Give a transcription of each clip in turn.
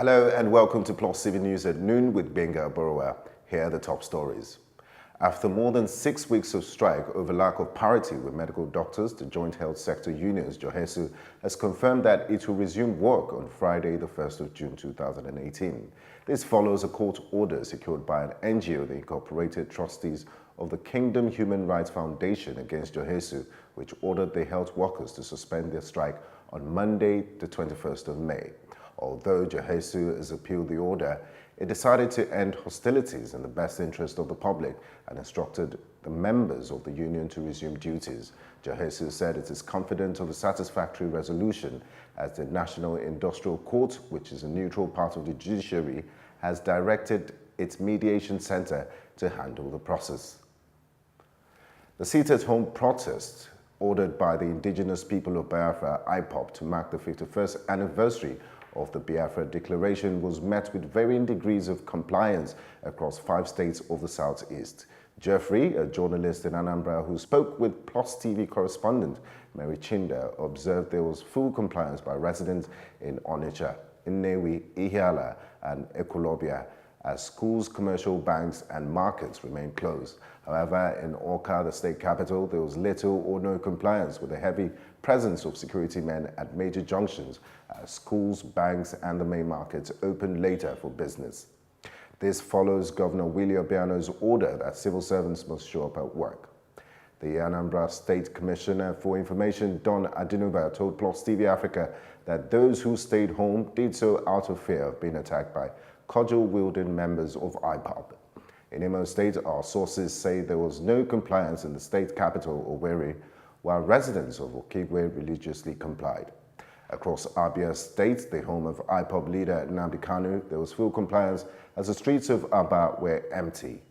Hello and welcome to Plus TV News at noon with Benga Borowa. Here are the top stories. After more than 6 weeks of strike over lack of parity with medical doctors, the Joint Health Sector Unions, Johesu, has confirmed that it will resume work on Friday, the 1st of June 2018. This follows a court order secured by an NGO, the Incorporated Trustees of the Kingdom Human Rights Foundation, against Johesu, which ordered the health workers to suspend their strike on Monday, the 21st of May. Although Johesu has appealed the order, it decided to end hostilities in the best interest of the public and instructed the members of the union to resume duties. Johesu said it is confident of a satisfactory resolution as the National Industrial Court, which is a neutral part of the judiciary, has directed its mediation center to handle the process. The sit-at-home protest ordered by the indigenous people of Biafra, Ipob, to mark the 51st anniversary of the Biafra Declaration was met with varying degrees of compliance across 5 states of the Southeast. Jeffrey, a journalist in Anambra who spoke with Plus TV correspondent Mary Chinda, observed there was full compliance by residents in Onitsha, Nnewi, Ihiala and Ekulobia, as schools, commercial banks and markets remained closed. However, in Awka, the state capital, there was little or no compliance with a heavy presence of security men at major junctions as schools, banks and the main markets opened later for business. This follows Governor Willie Obiano's order that civil servants must show up at work. The Anambra State Commissioner for Information, Don Adinuba, told Plus TV Africa that those who stayed home did so out of fear of being attacked by cudgel-wielding members of Ipob. In Imo State, our sources say there was no compliance in the state capital, Owerri, while residents of Okigwe religiously complied. Across Abia State, the home of Ipob leader Nnamdi Kanu, there was full compliance as the streets of Aba were empty.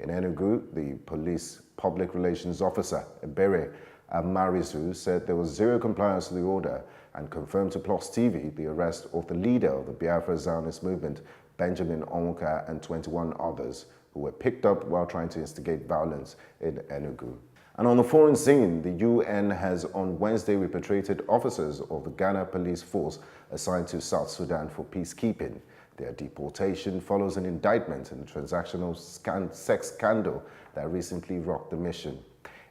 In Enugu, the police public relations officer, Ebere Amarizu, said there was zero compliance to the order and confirmed to Plus TV the arrest of the leader of the Biafra Zionist movement, Benjamin Onwuka, and 21 others who were picked up while trying to instigate violence in Enugu. And on the foreign scene, the UN has on Wednesday repatriated officers of the Ghana police force assigned to South Sudan for peacekeeping. Their deportation follows an indictment in the transactional sex scandal that recently rocked the mission.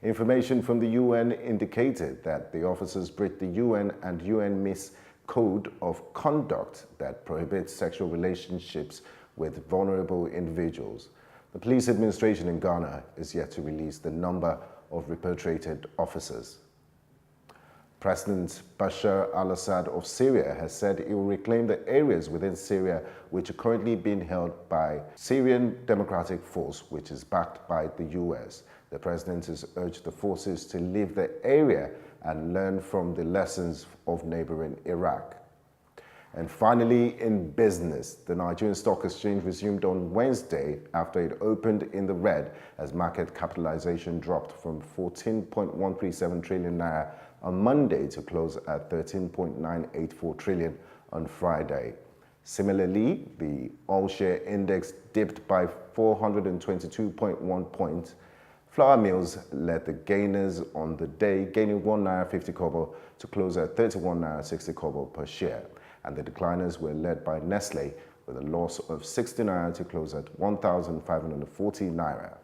Information from the UN indicated that the officers breached the UN and UNMISS Code of Conduct that prohibits sexual relationships with vulnerable individuals. The police administration in Ghana is yet to release the number of repatriated officers. President Bashar al-Assad of Syria has said he will reclaim the areas within Syria which are currently being held by Syrian Democratic Force, which is backed by the US. The president has urged the forces to leave the area and learn from the lessons of neighboring Iraq. And finally, in business, the Nigerian Stock Exchange resumed on Wednesday after it opened in the red as market capitalization dropped from 14.137 trillion naira on Monday to close at 13.984 trillion on Friday. Similarly, the all-share index dipped by 422.1 points. Flour mills led the gainers on the day, gaining 1 naira 50 kobo to close at 31 naira 60 kobo per share. And the decliners were led by Nestle with a loss of 60 naira to close at 1,540 naira.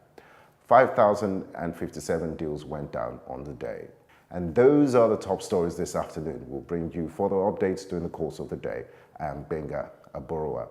5,057 deals went down on the day. And those are the top stories this afternoon. We'll bring you further updates during the course of the day. I am Benga Aborowa.